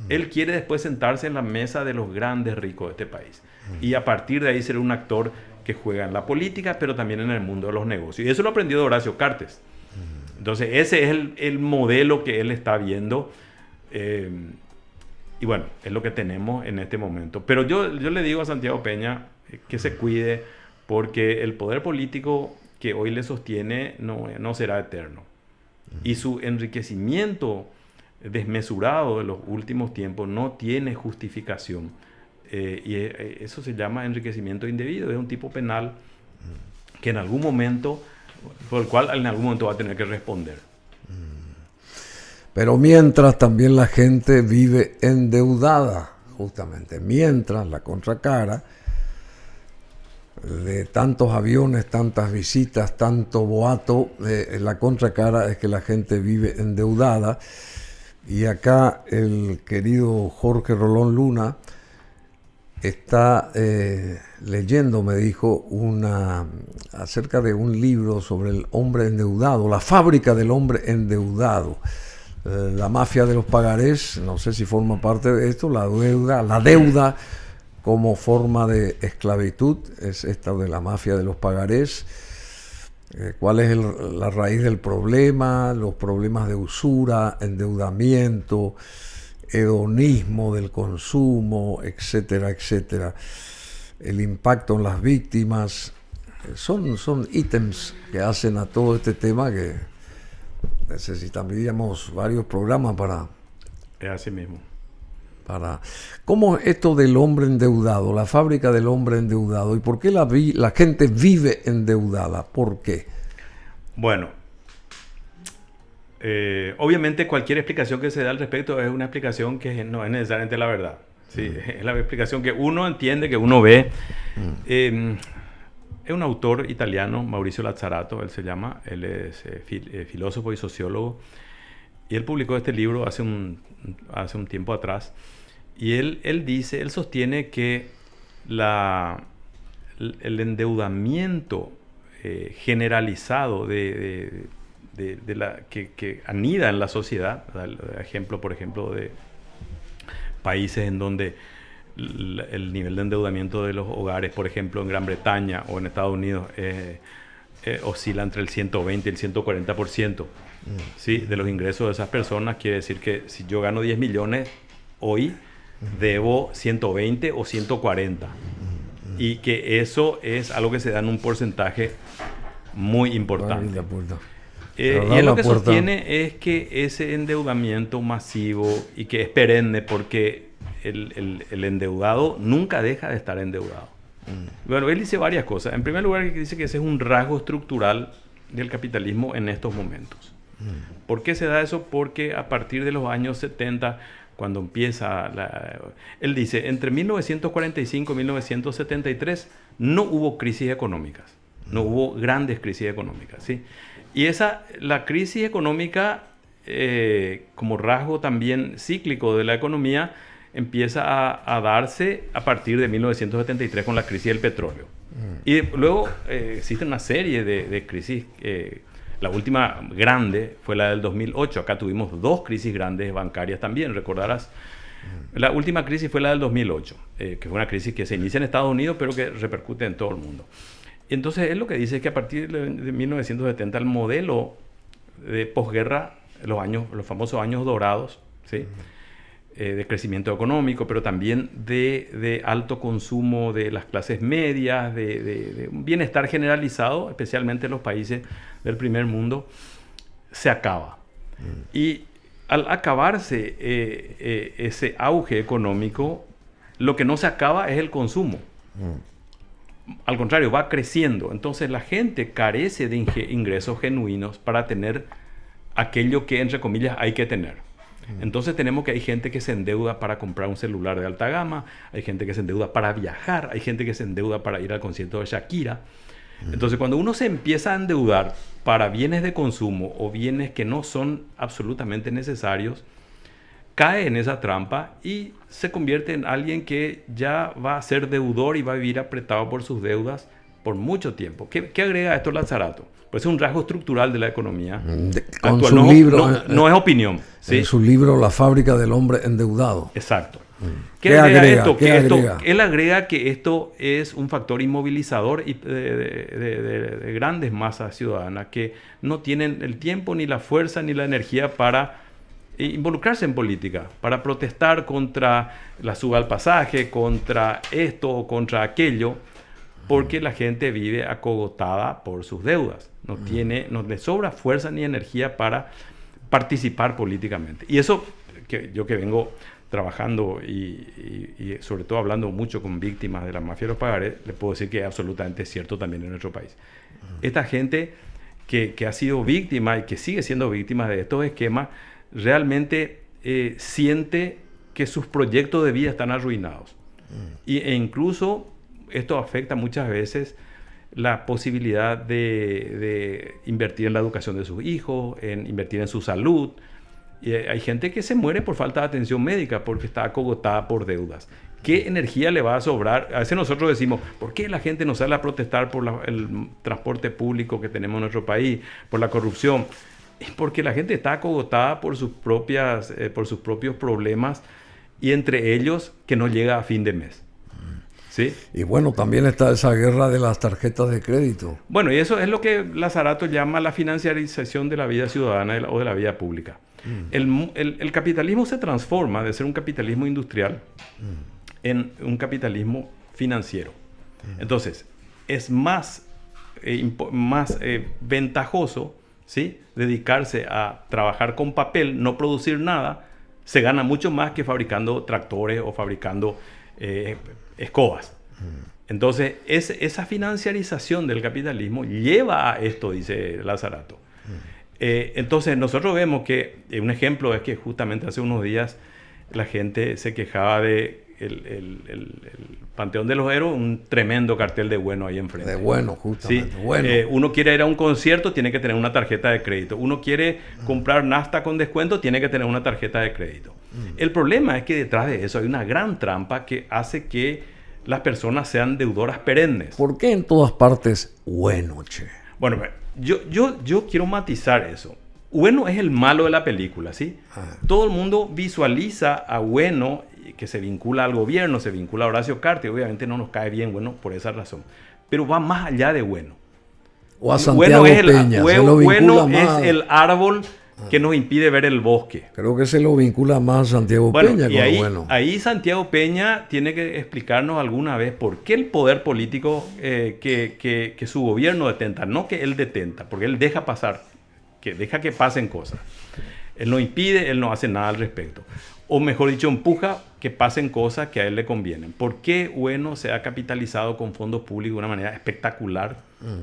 Él quiere después sentarse en la mesa de los grandes ricos de este país. Y a partir de ahí ser un actor que juega en la política, pero también en el mundo de los negocios. Y eso lo aprendió de Horacio Cartes. Entonces, ese es el modelo que él está viendo. Y bueno, es lo que tenemos en este momento. Pero yo le digo a Santiago Peña que se cuide, porque el poder político que hoy le sostiene no será eterno. Y su enriquecimiento desmesurado de los últimos tiempos no tiene justificación. Y eso se llama enriquecimiento indebido. Es un tipo penal que en algún momento, por el cual en algún momento va a tener que responder.
Pero mientras también la gente vive endeudada, justamente. Mientras la contracara de tantos aviones, tantas visitas, tanto boato, la contracara es que la gente vive endeudada. Y acá el querido Jorge Rolón Luna está leyendo, me dijo, acerca de un libro sobre el hombre endeudado, la fábrica del hombre endeudado. la mafia de los pagarés, no sé si forma parte de esto, la deuda como forma de esclavitud, es esta de la mafia de los pagarés. ¿Cuál es la raíz del problema? Los problemas de usura, endeudamiento, hedonismo del consumo, etcétera, etcétera. El impacto en las víctimas. Son ítems que hacen a todo este tema que necesitaríamos varios programas para...
Es así mismo.
¿Cómo es esto del hombre endeudado, la fábrica del hombre endeudado? ¿Y por qué la gente vive endeudada? ¿Por qué?
Bueno, obviamente cualquier explicación que se da al respecto es una explicación que no es necesariamente la verdad. ¿Sí? Es la explicación que uno entiende, que uno ve. Es un autor italiano, Maurizio Lazzarato, él se llama. Él es filósofo y sociólogo. Y él publicó este libro hace un tiempo atrás. Y él sostiene que el endeudamiento generalizado que anida en la sociedad, ejemplo, por ejemplo, de países en donde el nivel de endeudamiento de los hogares, por ejemplo, en Gran Bretaña o en Estados Unidos, oscila entre el 120 y el 140%. ¿Sí? De los ingresos de esas personas. Quiere decir que si yo gano 10 millones hoy, debo 120 o 140. Y que eso es algo que se da en un porcentaje muy importante. Y él lo que sostiene es que ese endeudamiento masivo y que es perenne, porque el endeudado nunca deja de estar endeudado. Bueno, él dice varias cosas. En primer lugar, dice que ese es un rasgo estructural del capitalismo en estos momentos. ¿Por qué se da eso? Porque a partir de los años 70, cuando empieza él dice, entre 1945 y 1973 no hubo crisis económicas, no hubo grandes crisis económicas, ¿sí? Y la crisis económica, como rasgo también cíclico de la economía, empieza a darse a partir de 1973 con la crisis del petróleo. Y luego existe una serie de crisis. La última grande fue la del 2008. Acá tuvimos 2 crisis grandes bancarias también, recordarás. La última crisis fue la del 2008, que fue una crisis que se inicia en Estados Unidos, pero que repercute en todo el mundo. Entonces, él lo que dice es que a partir de 1970, el modelo de posguerra, los famosos años dorados, ¿sí? De crecimiento económico, pero también de alto consumo de las clases medias, de un bienestar generalizado, especialmente en los países del primer mundo, se acaba. Y al acabarse ese auge económico, lo que no se acaba es el consumo. Al contrario, va creciendo. Entonces la gente carece de ingresos genuinos para tener aquello que, entre comillas, hay que tener. Entonces hay gente que se endeuda para comprar un celular de alta gama, hay gente que se endeuda para viajar, hay gente que se endeuda para ir al concierto de Shakira. Entonces cuando uno se empieza a endeudar para bienes de consumo o bienes que no son absolutamente necesarios, cae en esa trampa y se convierte en alguien que ya va a ser deudor y va a vivir apretado por sus deudas por mucho tiempo. ¿Qué agrega esto Lazzarato? Pues es un rasgo estructural de la economía.
Con
actual.
su libro,
no es opinión. ¿Sí?
En su libro La fábrica del hombre endeudado.
Exacto.
¿Qué agrega esto?
Él agrega que esto es un factor inmovilizador de grandes masas ciudadanas que no tienen el tiempo, ni la fuerza, ni la energía para involucrarse en política, para protestar contra la suba al pasaje, contra esto o contra aquello, porque la gente vive acogotada por sus deudas. No le sobra fuerza ni energía para participar políticamente. Y eso, yo que vengo trabajando y sobre todo hablando mucho con víctimas de la mafia de los pagarés, le puedo decir que es absolutamente cierto también en nuestro país. Esta gente que ha sido víctima y que sigue siendo víctima de estos esquemas, realmente siente que sus proyectos de vida están arruinados. E incluso esto afecta muchas veces la posibilidad de invertir en la educación de sus hijos, en invertir en su salud. Y hay gente que se muere por falta de atención médica porque está acogotada por deudas. ¿Qué energía le va a sobrar? A veces nosotros decimos, ¿por qué la gente no sale a protestar por el transporte público que tenemos en nuestro país, por la corrupción? Porque la gente está acogotada por sus propios problemas y entre ellos que no llega a fin de mes. ¿Sí?
Y bueno, también está esa guerra de las tarjetas de crédito.
Bueno, y eso es lo que Lazzarato llama la financiarización de la vida ciudadana o de la vida pública. El capitalismo se transforma de ser un capitalismo industrial en un capitalismo financiero. Entonces, es más ventajoso, ¿sí?, dedicarse a trabajar con papel, no producir nada. Se gana mucho más que fabricando tractores o fabricando escobas. Entonces, esa financiarización del capitalismo lleva a esto, dice Lazzarato. Entonces, nosotros vemos que un ejemplo es que justamente hace unos días la gente se quejaba de el Panteón de los Héroes, un tremendo cartel de Bueno ahí enfrente.
De Bueno, justamente.
¿Sí?
Bueno.
Uno quiere ir a un concierto, tiene que tener una tarjeta de crédito. Uno quiere comprar nafta con descuento, tiene que tener una tarjeta de crédito. El problema es que detrás de eso hay una gran trampa que hace que las personas sean deudoras perennes.
¿Por qué en todas partes bueno, che?
Bueno, yo quiero matizar eso. Bueno es el malo de la película, ¿sí? Todo el mundo visualiza a Bueno, que se vincula al gobierno, se vincula a Horacio Cartes. Obviamente no nos cae bien Bueno por esa razón. Pero va más allá de Bueno.
O a Santiago Peña.
Bueno es el árbol que nos impide ver el bosque.
Creo que se lo vincula más a Santiago Peña
y
con
ahí,
Bueno.
Ahí Santiago Peña tiene que explicarnos alguna vez por qué el poder político que su gobierno detenta, no que él detenta, porque él deja pasar, que deja que pasen cosas. Él no impide, él no hace nada al respecto. O mejor dicho, empuja que pasen cosas que a él le convienen. ¿Por qué Bueno se ha capitalizado con fondos públicos de una manera espectacular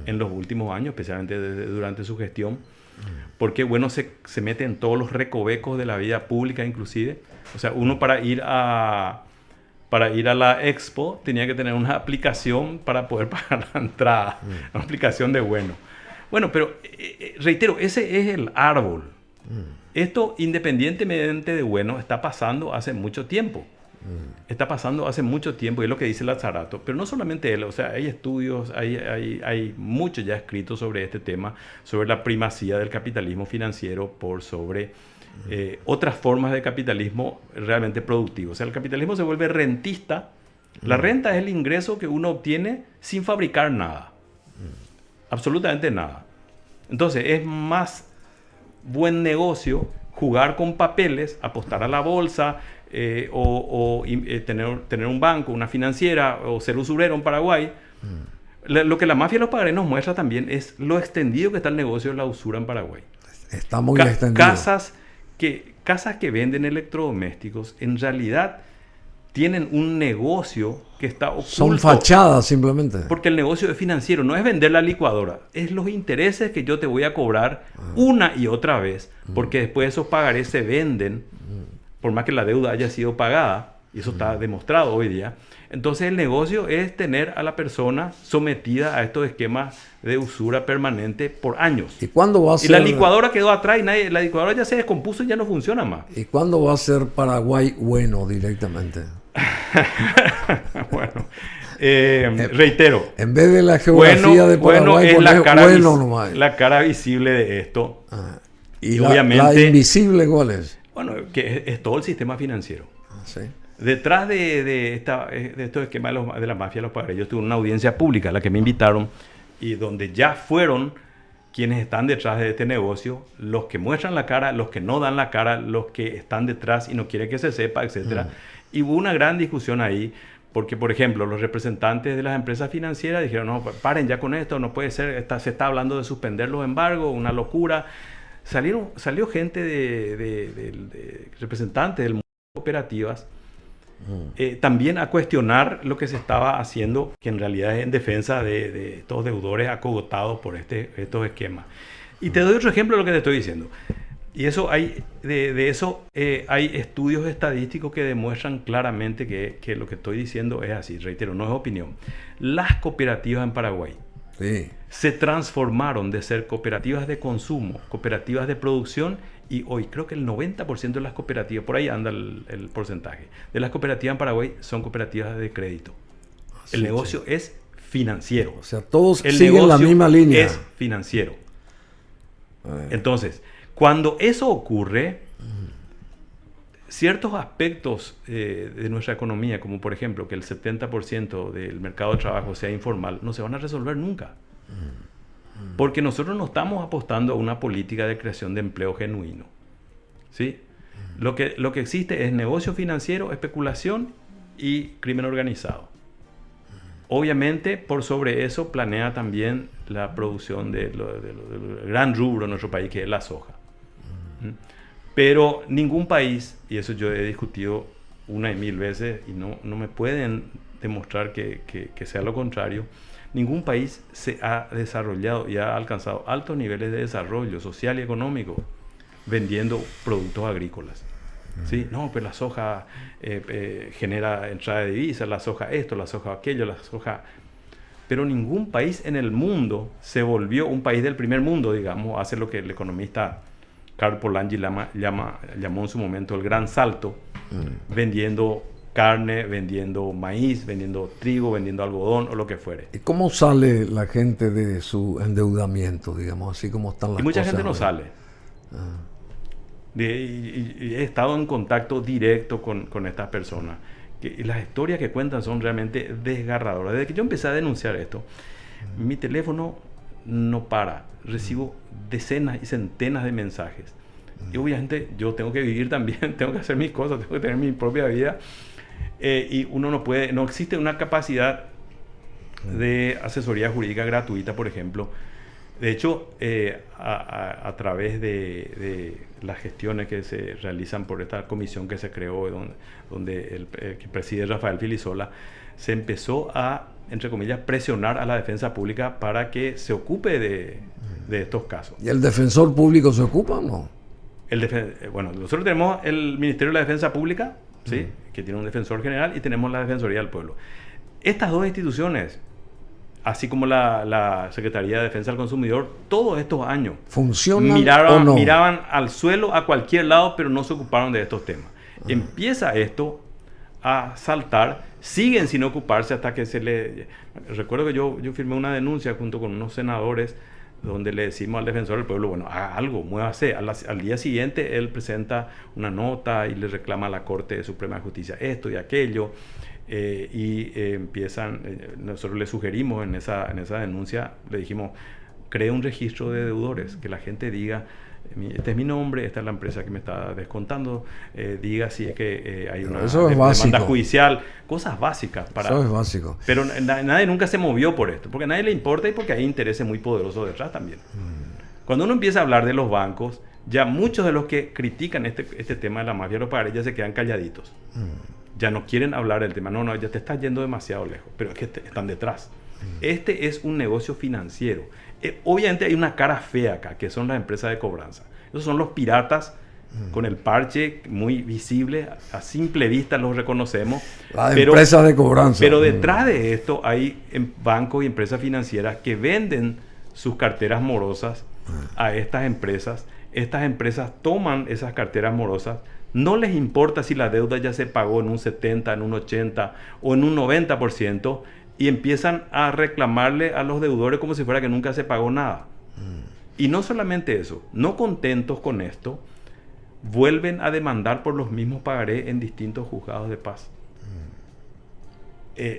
en los últimos años, especialmente durante su gestión? Porque Bueno se mete en todos los recovecos de la vida pública inclusive. O sea, uno para ir a la expo tenía que tener una aplicación para poder pagar la entrada. Una aplicación de Bueno. Bueno, pero reitero, ese es el árbol. Esto, independientemente de Bueno, está pasando hace mucho tiempo. Está pasando hace mucho tiempo, y es lo que dice Lazzarato. Pero no solamente él, o sea, hay estudios, hay mucho ya escrito sobre este tema, sobre la primacía del capitalismo financiero por sobre otras formas de capitalismo realmente productivo. O sea, el capitalismo se vuelve rentista. La renta es el ingreso que uno obtiene sin fabricar nada. Absolutamente nada. Entonces, es más buen negocio jugar con papeles, apostar a la bolsa, tener un banco, una financiera o ser usurero en Paraguay. Lo que la mafia de los pagarés nos muestra también es lo extendido que está el negocio de la usura en Paraguay.
Está muy extendido.
Casas que venden electrodomésticos en realidad tienen un negocio que está oculto.
Son fachadas simplemente.
Porque el negocio es financiero, no es vender la licuadora. Es los intereses que yo te voy a cobrar una y otra vez. Porque después esos pagarés se venden, por más que la deuda haya sido pagada. Y eso está demostrado hoy día. Entonces el negocio es tener a la persona sometida a estos esquemas de usura permanente por años.
¿Y cuándo va a ser?
Y la licuadora quedó atrás y la licuadora ya se descompuso y ya no funciona más.
¿Y cuándo va a ser Paraguay bueno directamente?
Bueno, reitero.
En vez de la geografía de Paraguay,
es la cara
nomás.
visible de esto.
Y
obviamente,
la invisible, ¿cuál es?
Bueno, que es todo el sistema financiero.
Sí.
Detrás de estos esquemas de la mafia de los pagarés, yo tuve una audiencia pública a la que me invitaron y donde ya fueron quienes están detrás de este negocio, los que muestran la cara, los que no dan la cara, los que están detrás y no quieren que se sepa, etc. Y hubo una gran discusión ahí, porque, por ejemplo, los representantes de las empresas financieras dijeron, no, paren ya con esto, no puede ser, se está hablando de suspender los embargos, una locura. Salió gente de representantes del mundo de cooperativas también a cuestionar lo que se estaba haciendo, que en realidad es en defensa de estos deudores acogotados por estos esquemas. Y te doy otro ejemplo de lo que te estoy diciendo. Y eso hay estudios estadísticos que demuestran claramente que lo que estoy diciendo es así. Reitero, no es opinión. Las cooperativas en Paraguay se transformaron de ser cooperativas de consumo, cooperativas de producción, y hoy creo que el 90% de las cooperativas, por ahí anda el porcentaje, de las cooperativas en Paraguay son cooperativas de crédito. El negocio es financiero.
O sea, todos siguen la misma línea.
Es financiero. Entonces, cuando eso ocurre, ciertos aspectos de nuestra economía, como por ejemplo que el 70% del mercado de trabajo sea informal, no se van a resolver nunca. Porque nosotros no estamos apostando a una política de creación de empleo genuino, ¿sí? Lo que existe es negocio financiero, especulación y crimen organizado. Obviamente, por sobre eso, planea también la producción del gran rubro en nuestro país, que es la soja. Pero ningún país, y eso yo he discutido una y mil veces, y no me pueden demostrar que sea lo contrario, ningún país se ha desarrollado y ha alcanzado altos niveles de desarrollo social y económico vendiendo productos agrícolas. ¿Sí? No, pues la soja genera entrada de divisas, la soja esto, la soja aquello, la soja... Pero ningún país en el mundo se volvió un país del primer mundo, digamos, hace lo que el economista Karl Polanyi llamó en su momento el gran salto, vendiendo carne, vendiendo maíz, vendiendo trigo, vendiendo algodón o lo que fuere.
¿Y cómo sale la gente de su endeudamiento, digamos, así como están las cosas?
Y mucha gente no sale. Y he estado en contacto directo con estas personas. Y las historias que cuentan son realmente desgarradoras. Desde que yo empecé a denunciar esto, mi teléfono no para. Recibo decenas y centenas de mensajes. Y obviamente yo tengo que vivir también, tengo que hacer mis cosas, tengo que tener mi propia vida. Y uno no existe una capacidad de asesoría jurídica gratuita, por ejemplo. De hecho, a través de las gestiones que se realizan por esta comisión que se creó, donde que preside Rafael Filisola, se empezó a, entre comillas, presionar a la defensa pública para que se ocupe de estos casos.
¿Y el defensor público se ocupa o no?
Bueno, nosotros tenemos el Ministerio de la Defensa Pública, ¿sí? Que tiene un defensor general, y tenemos la Defensoría del Pueblo. Estas dos instituciones, así como la Secretaría de Defensa del Consumidor, todos estos años
¿funcionan o no?
Miraban al suelo, a cualquier lado, pero no se ocuparon de estos temas. Empieza esto a saltar, siguen sin ocuparse hasta que se le... Recuerdo que yo firmé una denuncia junto con unos senadores donde le decimos al defensor del pueblo, bueno, haga algo, muévase. Al día siguiente él presenta una nota y le reclama a la Corte Suprema de Justicia esto y aquello. Empiezan, nosotros le sugerimos en esa denuncia, le dijimos, cree un registro de deudores, que la gente diga, este es mi nombre, esta es la empresa que me está descontando, diga si es que hay una demanda judicial, cosas básicas.
Eso es básico.
Pero nadie nunca se movió por esto, porque a nadie le importa y porque hay intereses muy poderosos detrás también. Cuando uno empieza a hablar de los bancos, ya muchos de los que critican este tema de la mafia de los pagarés ya se quedan calladitos. Ya no quieren hablar del tema. No, ya te estás yendo demasiado lejos. Pero es que están detrás. Este es un negocio financiero. Obviamente hay una cara fea acá, que son las empresas de cobranza. Esos son los piratas con el parche muy visible. A simple vista los reconocemos.
Las empresas de cobranza.
Pero detrás de esto hay bancos y empresas financieras que venden sus carteras morosas a estas empresas. Estas empresas toman esas carteras morosas. No les importa si la deuda ya se pagó en un 70, en un 80 o en un 90%, y empiezan a reclamarle a los deudores como si fuera que nunca se pagó nada. Y no solamente eso, no contentos con esto, vuelven a demandar por los mismos pagarés en distintos juzgados de paz.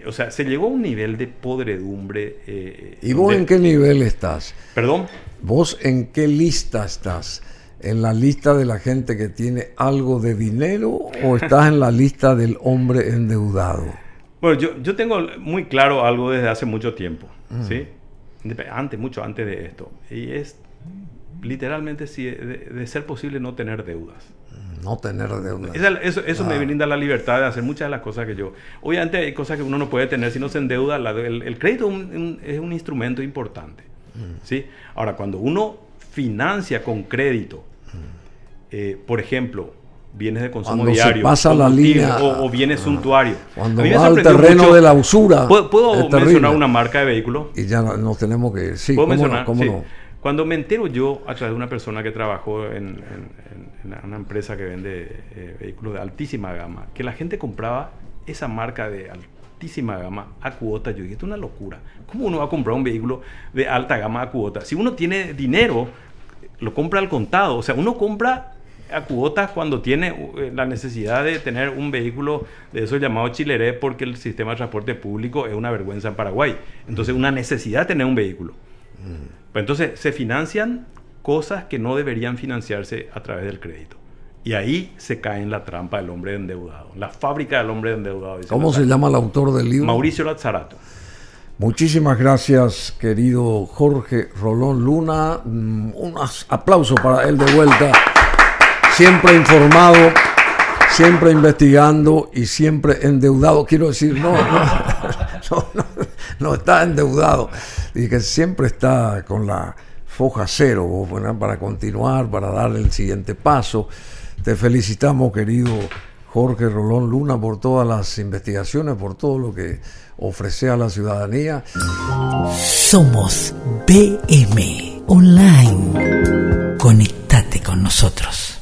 O sea, se llegó a un nivel de podredumbre.
¿Y vos en qué nivel estás?
¿Perdón?
¿Vos en qué lista estás? ¿En la lista de la gente que tiene algo de dinero o estás en la lista del hombre endeudado?
Bueno, yo tengo muy claro algo desde hace mucho tiempo, ¿sí? Mucho antes de esto. Y es literalmente de ser posible no tener deudas.
No tener deudas.
Eso me brinda la libertad de hacer muchas de las cosas que yo... Obviamente hay cosas que uno no puede tener si no se endeuda. El crédito es un instrumento importante, ¿sí? Ahora, cuando uno financia con crédito, por ejemplo, bienes de consumo
cuando
diario,
se pasa la línea,
o bienes suntuarios.
Cuando va al terreno de la usura.
¿Puedo mencionar una marca de vehículo?
Y ya nos tenemos que ir. Sí,
¿Puedo mencionar?
¿Cómo no?
Cuando me entero yo, a través de una persona que trabajó en una empresa que vende vehículos de altísima gama, que la gente compraba esa marca de altísima gama a cuota, yo dije, esto es una locura. ¿Cómo uno va a comprar un vehículo de alta gama a cuota? Si uno tiene dinero, lo compra al contado. O sea, uno compra a cuotas cuando tiene la necesidad de tener un vehículo de esos llamados chileré, porque el sistema de transporte público es una vergüenza en Paraguay. Entonces, una necesidad de tener un vehículo. Pues entonces, se financian cosas que no deberían financiarse a través del crédito. Y ahí se cae en la trampa del hombre endeudado. La fábrica del hombre endeudado.
¿Cómo se llama el autor del libro?
Mauricio Lazzarato.
Muchísimas gracias, querido Jorge Rolón Luna. Un aplauso para él de vuelta. Siempre informado, siempre investigando y siempre endeudado. Quiero decir, no está endeudado. Y que siempre está con la foja cero, bueno, para continuar, para dar el siguiente paso. Te felicitamos, querido Jorge Rolón Luna, por todas las investigaciones, por todo lo que ofrece a la ciudadanía.
Somos BM Online. Conectate con nosotros.